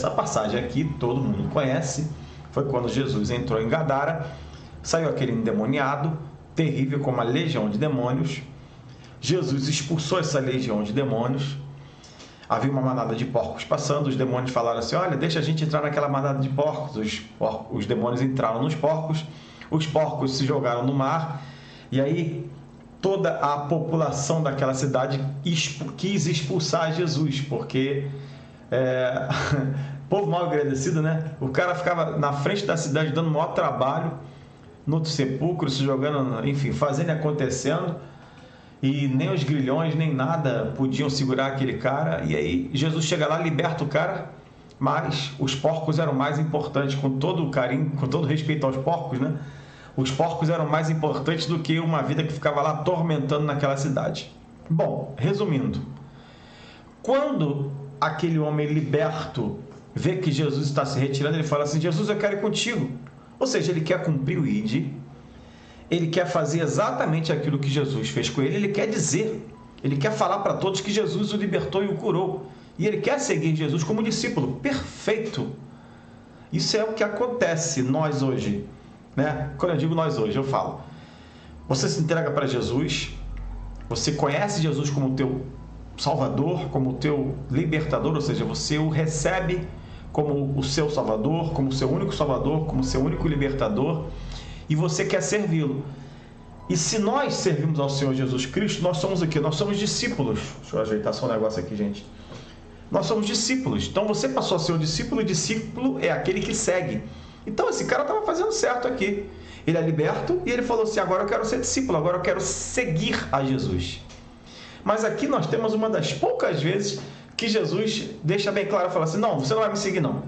Essa passagem aqui todo mundo conhece, foi quando Jesus entrou em Gadara, saiu aquele endemoniado, terrível como uma legião de demônios. Jesus expulsou essa legião de demônios. Havia uma manada de porcos passando, os demônios falaram assim: olha, deixa a gente entrar naquela manada de porcos. Os demônios entraram nos porcos, os porcos se jogaram no mar, e aí toda a população daquela cidade quis expulsar Jesus, porque povo mal agradecido, né? O cara ficava na frente da cidade dando o maior trabalho, no sepulcro, se jogando, enfim, fazendo e acontecendo, e nem os grilhões, nem nada podiam segurar aquele cara. E aí Jesus chega lá, liberta o cara, mas os porcos eram mais importantes, com todo o carinho, com todo respeito aos porcos, né? Os porcos eram mais importantes do que uma vida que ficava lá atormentando naquela cidade. Bom, resumindo, quando aquele homem liberto vê que Jesus está se retirando, ele fala assim: Jesus, eu quero ir contigo. Ou seja, ele quer cumprir o ID, ele quer fazer exatamente aquilo que Jesus fez com ele, ele quer dizer, ele quer falar para todos que Jesus o libertou e o curou. E ele quer seguir Jesus como discípulo. Perfeito! Isso é o que acontece nós hoje, né? Quando eu digo nós hoje, eu falo: você se entrega para Jesus, você conhece Jesus como teu Salvador, como teu libertador, ou seja, você o recebe como o seu Salvador, como o seu único Salvador, como o seu único libertador, e você quer servi-lo. E se nós servimos ao Senhor Jesus Cristo, nós somos o quê? Nós somos discípulos. Deixa eu ajeitar só um negócio aqui, gente. Nós somos discípulos. Então você passou a ser um discípulo, e discípulo é aquele que segue. Então esse cara estava fazendo certo aqui. Ele é liberto e ele falou assim: agora eu quero ser discípulo, agora eu quero seguir a Jesus. Mas aqui nós temos uma das poucas vezes que Jesus deixa bem claro, fala assim: não, você não vai me seguir não.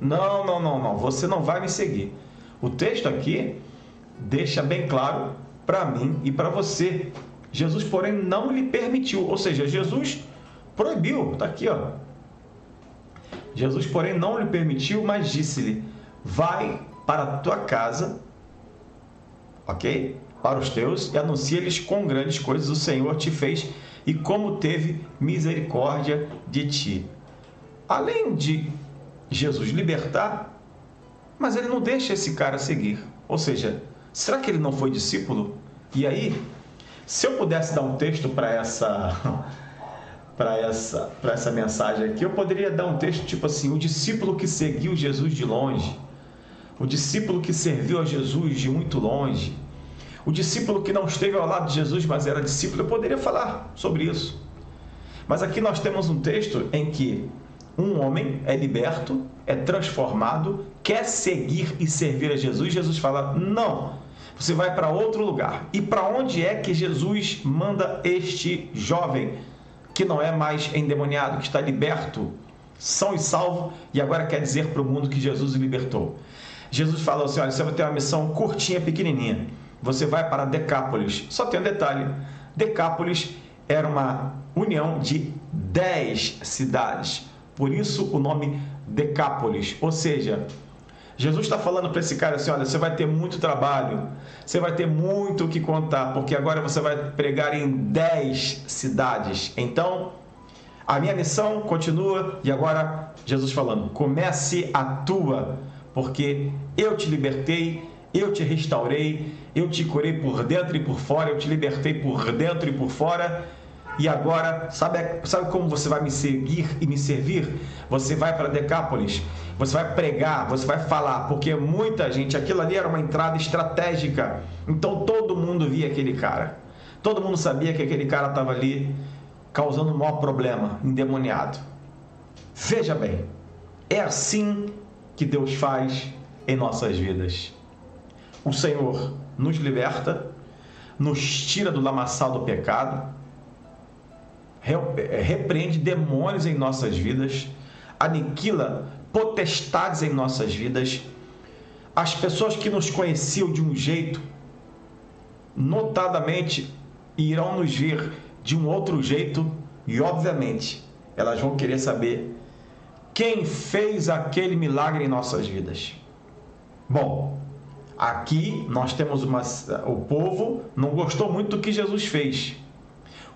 Não, você não vai me seguir. O texto aqui deixa bem claro para mim e para você. Jesus, porém, não lhe permitiu, ou seja, Jesus proibiu, está aqui, ó. Jesus, porém, não lhe permitiu, mas disse-lhe: vai para a tua casa, ok? Para os teus, e anuncia-lhes quão grandes coisas o Senhor te fez e como teve misericórdia de ti. Além de Jesus libertar, mas ele não deixa esse cara seguir. Ou seja, será que ele não foi discípulo? E aí, se eu pudesse dar um texto para essa mensagem aqui, eu poderia dar um texto tipo assim: o discípulo que seguiu Jesus de longe, o discípulo que serviu a Jesus de muito longe, o discípulo que não esteve ao lado de Jesus, mas era discípulo. Eu poderia falar sobre isso. Mas aqui nós temos um texto em que um homem é liberto, é transformado, quer seguir e servir a Jesus. Jesus fala: não, você vai para outro lugar. E para onde é que Jesus manda este jovem, que não é mais endemoniado, que está liberto, são e salvo, e agora quer dizer para o mundo que Jesus o libertou? Jesus fala assim: olha, você vai ter uma missão curtinha, pequenininha. Você vai para Decápolis. Só tem um detalhe: Decápolis era uma união de 10 cidades. Por isso o nome Decápolis. Ou seja, Jesus está falando para esse cara assim: olha, você vai ter muito trabalho, você vai ter muito o que contar, porque agora você vai pregar em 10 cidades. Então, a minha missão continua. E agora Jesus falando: comece a tua, porque eu te libertei, eu te restaurei, eu te curei por dentro e por fora, eu te libertei por dentro e por fora. E agora, sabe como você vai me seguir e me servir? Você vai para Decápolis, você vai pregar, você vai falar, porque muita gente, aquilo ali era uma entrada estratégica. Então todo mundo via aquele cara, todo mundo sabia que aquele cara estava ali causando um maior problema, endemoniado. Veja bem, é assim que Deus faz em nossas vidas. O Senhor nos liberta, nos tira do lamaçal do pecado, repreende demônios em nossas vidas, aniquila potestades em nossas vidas. As pessoas que nos conheciam de um jeito, notadamente, irão nos ver de um outro jeito, e obviamente elas vão querer saber quem fez aquele milagre em nossas vidas. Bom, aqui nós temos o povo não gostou muito do que Jesus fez.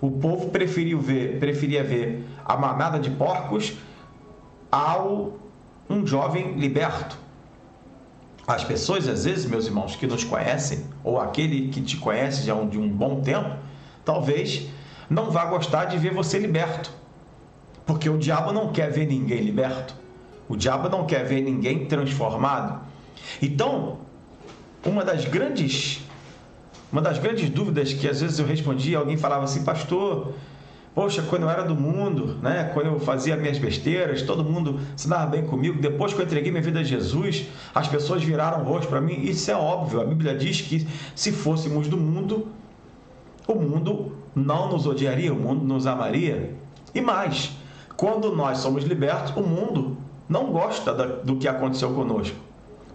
O povo preferia ver a manada de porcos ao um jovem liberto. As pessoas, às vezes, meus irmãos, que nos conhecem, ou aquele que te conhece já de um bom tempo, talvez não vá gostar de ver você liberto. Porque o diabo não quer ver ninguém liberto. O diabo não quer ver ninguém transformado. Então, uma das grandes dúvidas que às vezes eu respondia, alguém falava assim: pastor, poxa, quando eu era do mundo, né, quando eu fazia minhas besteiras, todo mundo se dava bem comigo. Depois que eu entreguei minha vida a Jesus, as pessoas viraram o rosto para mim. Isso é óbvio. A Bíblia diz que se fôssemos do mundo, o mundo não nos odiaria, o mundo nos amaria. E mais, quando nós somos libertos, o mundo não gosta do que aconteceu conosco.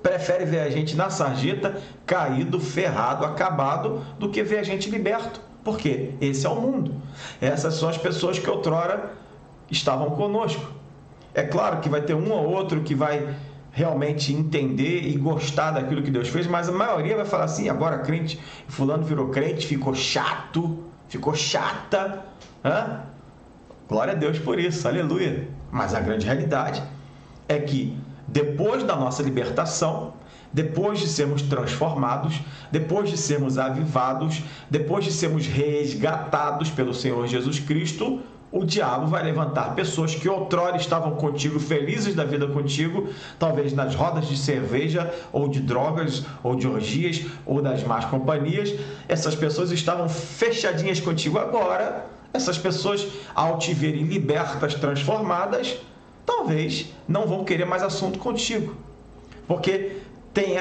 Prefere ver a gente na sarjeta, caído, ferrado, acabado, do que ver a gente liberto. Por quê? Esse é o mundo. Essas são as pessoas que outrora estavam conosco. É claro que vai ter um ou outro que vai realmente entender e gostar daquilo que Deus fez, mas a maioria vai falar assim: agora crente, fulano virou crente, ficou chato, ficou chata. Glória a Deus por isso, aleluia. Mas a grande realidade é que depois da nossa libertação, depois de sermos transformados, depois de sermos avivados, depois de sermos resgatados pelo Senhor Jesus Cristo, o diabo vai levantar pessoas que outrora estavam contigo, felizes da vida contigo, talvez nas rodas de cerveja, ou de drogas, ou de orgias, ou das más companhias. Essas pessoas estavam fechadinhas contigo agora. Essas pessoas, ao te verem libertas, transformadas, talvez não vão querer mais assunto contigo. Porque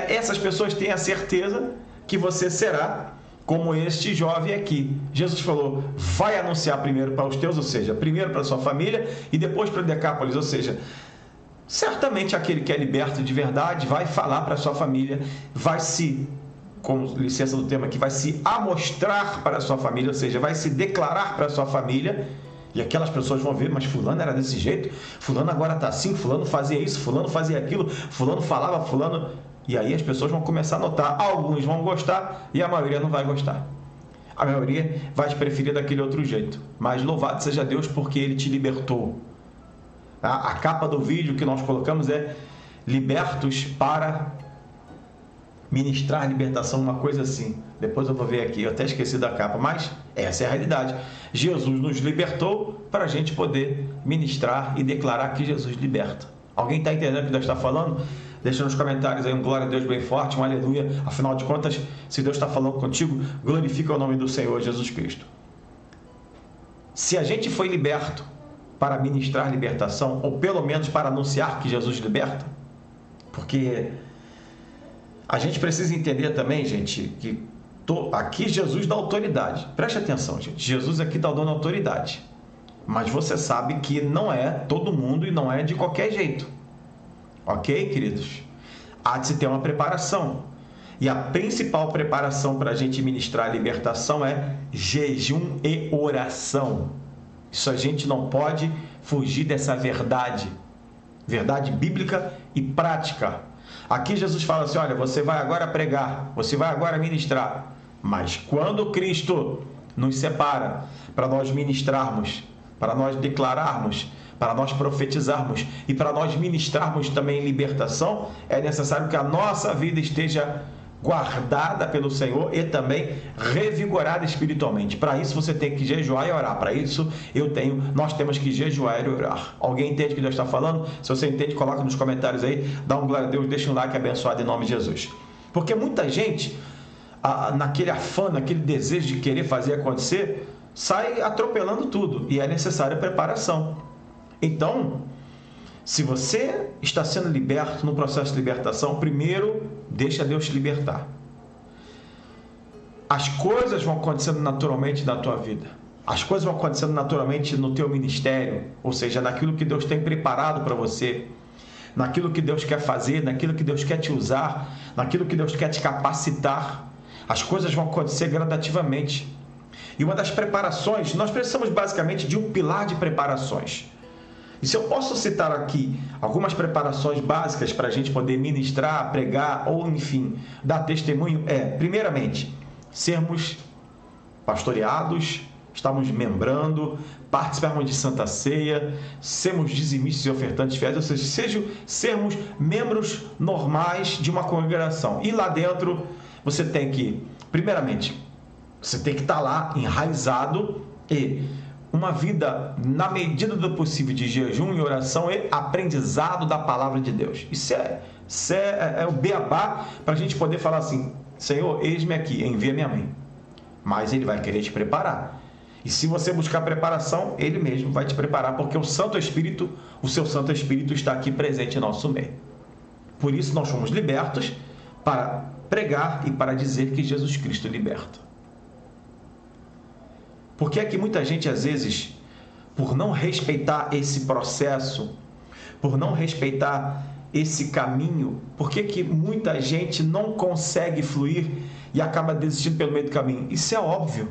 essas pessoas têm a certeza que você será como este jovem aqui. Jesus falou: vai anunciar primeiro para os teus, ou seja, primeiro para a sua família e depois para Decápolis, ou seja, certamente aquele que é liberto de verdade vai falar para a sua família, vai se, com licença do termo aqui, vai se amostrar para a sua família, ou seja, vai se declarar para a sua família. E aquelas pessoas vão ver: mas fulano era desse jeito, fulano agora está assim, fulano fazia isso, fulano fazia aquilo, fulano falava, fulano... E aí as pessoas vão começar a notar. Alguns vão gostar e a maioria não vai gostar. A maioria vai te preferir daquele outro jeito. Mas louvado seja Deus, porque Ele te libertou. A capa do vídeo que nós colocamos é libertos para ministrar libertação, uma coisa assim. Depois eu vou ver aqui, eu até esqueci da capa, mas essa é a realidade. Jesus nos libertou para a gente poder ministrar e declarar que Jesus liberta. Alguém está entendendo o que Deus está falando? Deixa nos comentários aí um glória a Deus bem forte, um aleluia. Afinal de contas, se Deus está falando contigo, glorifica o nome do Senhor Jesus Cristo. Se a gente foi liberto para ministrar libertação, ou pelo menos para anunciar que Jesus liberta, porque a gente precisa entender também, gente, que aqui Jesus dá autoridade. Preste atenção, gente. Jesus aqui está dando autoridade. Mas você sabe que não é todo mundo e não é de qualquer jeito. Ok, queridos? Há de se ter uma preparação. E a principal preparação para a gente ministrar a libertação é jejum e oração. Isso a gente não pode fugir dessa verdade. Verdade bíblica e prática. Aqui Jesus fala assim: olha, você vai agora pregar, você vai agora ministrar. Mas quando Cristo nos separa para nós ministrarmos, para nós declararmos, para nós profetizarmos e para nós ministrarmos também libertação, é necessário que a nossa vida esteja guardada pelo Senhor e também revigorada espiritualmente. Para isso você tem que jejuar e orar. Para isso nós temos que jejuar e orar. Alguém entende o que Deus está falando? Se você entende, coloca nos comentários aí, dá um glória a Deus, deixa um like abençoado em nome de Jesus. Porque muita gente, naquele afã, naquele desejo de querer fazer acontecer, sai atropelando tudo, e é necessária preparação. Então, se você está sendo liberto no processo de libertação, primeiro, deixa Deus te libertar. As coisas vão acontecendo naturalmente na tua vida. As coisas vão acontecendo naturalmente no teu ministério, ou seja, naquilo que Deus tem preparado para você, naquilo que Deus quer fazer, naquilo que Deus quer te usar, naquilo que Deus quer te capacitar. As coisas vão acontecer gradativamente. E uma das preparações, nós precisamos basicamente de um pilar de preparações. E se eu posso citar aqui algumas preparações básicas para a gente poder ministrar, pregar ou, enfim, dar testemunho, primeiramente, sermos pastoreados, estarmos membrando, participarmos de Santa Ceia, sermos dizimistas e ofertantes fiéis, ou seja, sermos membros normais de uma congregação. E lá dentro, você tem que, primeiramente, você tem que estar lá enraizado e uma vida, na medida do possível, de jejum e oração e aprendizado da palavra de Deus. Isso é o beabá para a gente poder falar assim: Senhor, eis-me aqui, envia-me a mim. Mas Ele vai querer te preparar. E se você buscar preparação, Ele mesmo vai te preparar, porque o Santo Espírito, o seu Santo Espírito está aqui presente em nosso meio. Por isso nós fomos libertos para pregar e para dizer que Jesus Cristo liberta. Porque é que muita gente, às vezes, por não respeitar esse processo, por não respeitar esse caminho, por que muita gente não consegue fluir e acaba desistindo pelo meio do caminho? Isso é óbvio.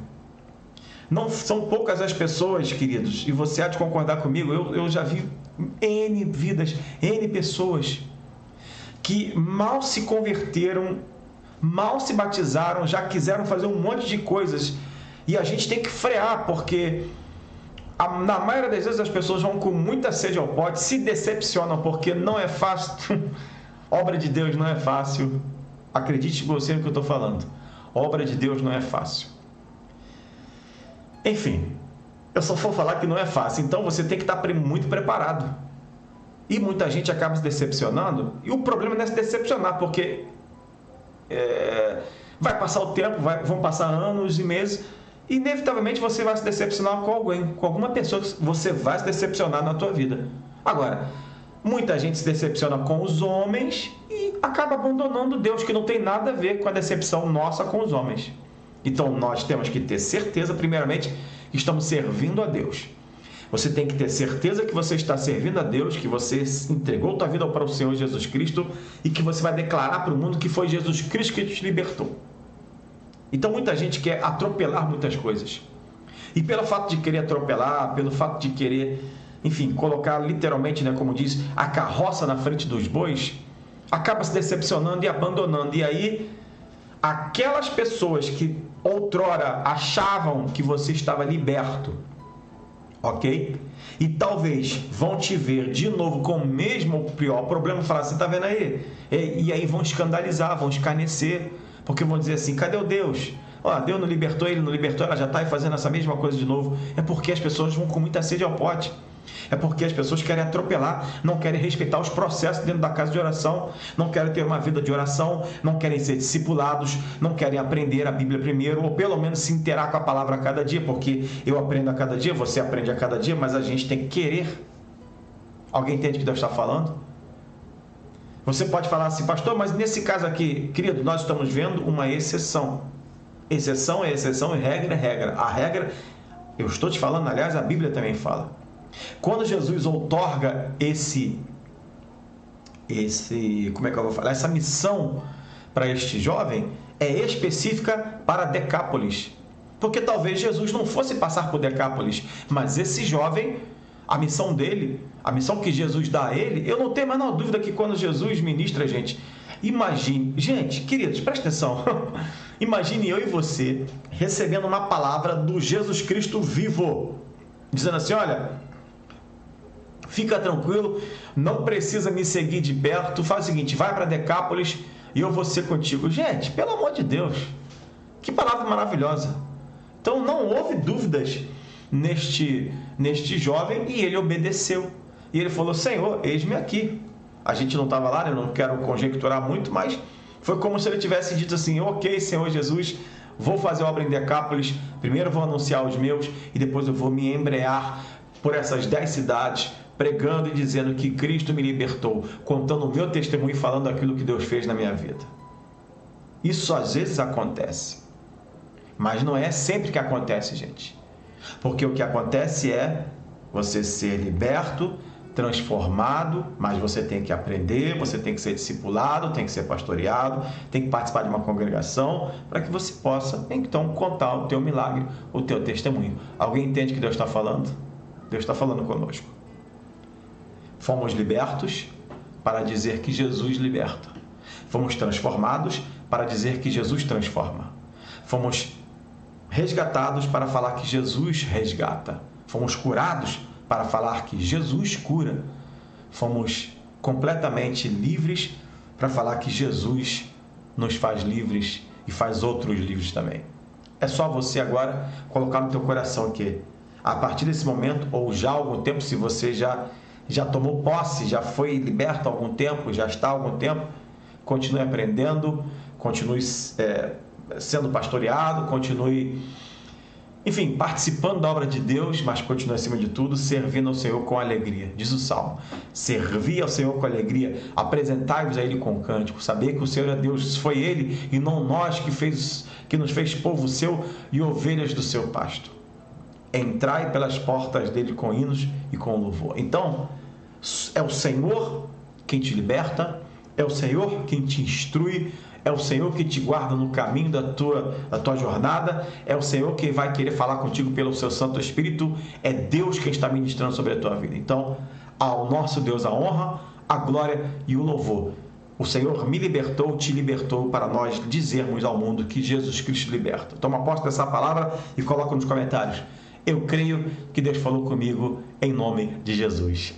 Não são poucas as pessoas, queridos, e você há de concordar comigo, eu já vi N vidas, N pessoas que mal se converteram, mal se batizaram, já quiseram fazer um monte de coisas, e a gente tem que frear, porque na maioria das vezes as pessoas vão com muita sede ao pote, se decepcionam, porque não é fácil. Obra de Deus não é fácil. Acredite você no que eu estou falando. Obra de Deus não é fácil. Enfim, eu só vou falar que não é fácil. Então você tem que estar muito preparado. E muita gente acaba se decepcionando. E o problema não é se decepcionar, porque vai passar o tempo, vão passar anos e meses, e inevitavelmente você vai se decepcionar com alguém, com alguma pessoa que você vai se decepcionar na tua vida. Agora, muita gente se decepciona com os homens e acaba abandonando Deus, que não tem nada a ver com a decepção nossa com os homens. Então nós temos que ter certeza, primeiramente, que estamos servindo a Deus. Você tem que ter certeza que você está servindo a Deus, que você entregou tua vida para o Senhor Jesus Cristo e que você vai declarar para o mundo que foi Jesus Cristo que te libertou. Então muita gente quer atropelar muitas coisas. E pelo fato de querer atropelar, pelo fato de querer, enfim, colocar literalmente, como diz, a carroça na frente dos bois, acaba se decepcionando e abandonando. E aí, aquelas pessoas que outrora achavam que você estava liberto, ok? E talvez vão te ver de novo com o mesmo pior problema, falar assim, tá vendo aí? E aí vão escandalizar, vão escarnecer, porque vão dizer assim, cadê o Deus? Deus não libertou, ele não libertou, ela já está aí fazendo essa mesma coisa de novo. É porque as pessoas vão com muita sede ao pote. É porque as pessoas querem atropelar, não querem respeitar os processos dentro da casa de oração, não querem ter uma vida de oração, não querem ser discipulados, não querem aprender a Bíblia primeiro, ou pelo menos se inteirar com a palavra a cada dia, porque eu aprendo a cada dia, você aprende a cada dia, mas a gente tem que querer. Alguém entende o que Deus está falando? Você pode falar assim, pastor, mas nesse caso aqui, querido, nós estamos vendo uma exceção. Exceção é exceção e regra é regra. A regra, eu estou te falando, aliás, a Bíblia também fala. Quando Jesus outorga como é que eu vou falar? Essa missão para este jovem é específica para Decápolis. Porque talvez Jesus não fosse passar por Decápolis, mas esse jovem, a missão dele, a missão que Jesus dá a ele, eu não tenho a menor dúvida que quando Jesus ministra, imagine, queridos, presta atenção, imagine eu e você recebendo uma palavra do Jesus Cristo vivo, dizendo assim, olha, fica tranquilo, não precisa me seguir de perto, faz o seguinte, vai para Decápolis e eu vou ser contigo. Gente, pelo amor de Deus, que palavra maravilhosa. Então não houve dúvidas neste jovem e ele obedeceu. E ele falou, Senhor, eis-me aqui. A gente não estava lá, eu não quero conjecturar muito, mas foi como se ele tivesse dito assim, ok, Senhor Jesus, vou fazer obra em Decápolis, primeiro vou anunciar os meus e depois eu vou me embrear por essas 10 cidades, pregando e dizendo que Cristo me libertou, contando o meu testemunho e falando aquilo que Deus fez na minha vida. Isso às vezes acontece, mas não é sempre que acontece, gente. Porque o que acontece é você ser liberto, transformado, mas você tem que aprender, você tem que ser discipulado, tem que ser pastoreado, tem que participar de uma congregação, para que você possa, então, contar o teu milagre, o teu testemunho. Alguém entende o que Deus está falando? Deus está falando conosco. Fomos libertos para dizer que Jesus liberta. Fomos transformados para dizer que Jesus transforma. Fomos resgatados para falar que Jesus resgata. Fomos curados para falar que Jesus cura. Fomos completamente livres para falar que Jesus nos faz livres e faz outros livres também. É só você agora colocar no teu coração que, a partir desse momento, ou já há algum tempo, se você já tomou posse, já foi liberto há algum tempo, já está há algum tempo, continue aprendendo, continue sendo pastoreado, continue, enfim, participando da obra de Deus, mas continue, acima de tudo, servindo ao Senhor com alegria. Diz o Salmo: servir ao Senhor com alegria, apresentai-vos a Ele com cântico, saber que o Senhor é Deus, foi Ele e não nós que nos fez povo seu e ovelhas do seu pasto. Entrai pelas portas dele com hinos e com louvor. Então, é o Senhor quem te liberta, é o Senhor quem te instrui, é o Senhor que te guarda no caminho da tua jornada, é o Senhor quem vai querer falar contigo pelo seu Santo Espírito, é Deus quem está ministrando sobre a tua vida. Então, ao nosso Deus a honra, a glória e o louvor. O Senhor me libertou, te libertou, para nós dizermos ao mundo que Jesus Cristo liberta. Toma posse dessa palavra e coloca nos comentários: eu creio que Deus falou comigo em nome de Jesus.